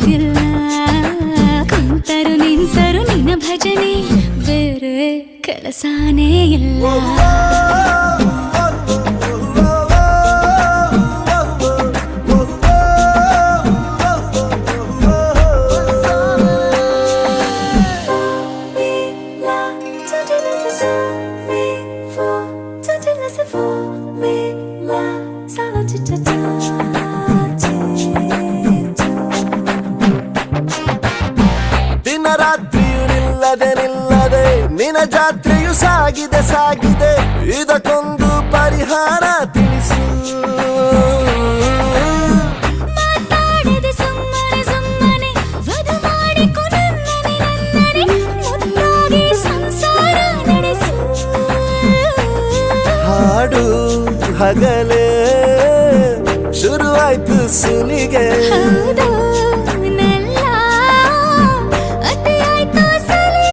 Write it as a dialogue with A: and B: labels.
A: ಗೊತ್ತಿಲ್ಲ ಕುಂತರು ನಿಂತರು ನಿನ್ನ ಭಜನೆ ಬೇರೆ ಕೆಲಸನೇ ಇಲ್ಲ
B: ದಿನ ರಾತ್ರಿಯು ನಿಲ್ಲದೆ ನಿಲ್ಲದೆ ನಿನ್ನ ಜಾತ್ರೆಯು ಸಾಗಿದೆ ಸಾಗಿದೆ ಇದಕ್ಕೊಂದು ಪರಿಹಾರ ತಿಳಿಸು
A: ಮಾತಾಡದೆ ಸುಮ್ಮನೆ ಸುಮ್ಮನೆ ವಧು ಮಾಡಿಕೊ ನನ್ನನೆ ನನ್ನನೆ ಮುದ್ದಾಗಿ ಸಂಸಾರ ನಡೆಸು
B: ಹಾಡು ಹಗಲೇ ಶುರುವಾಯ್ತು ಸುಲಿಗೆ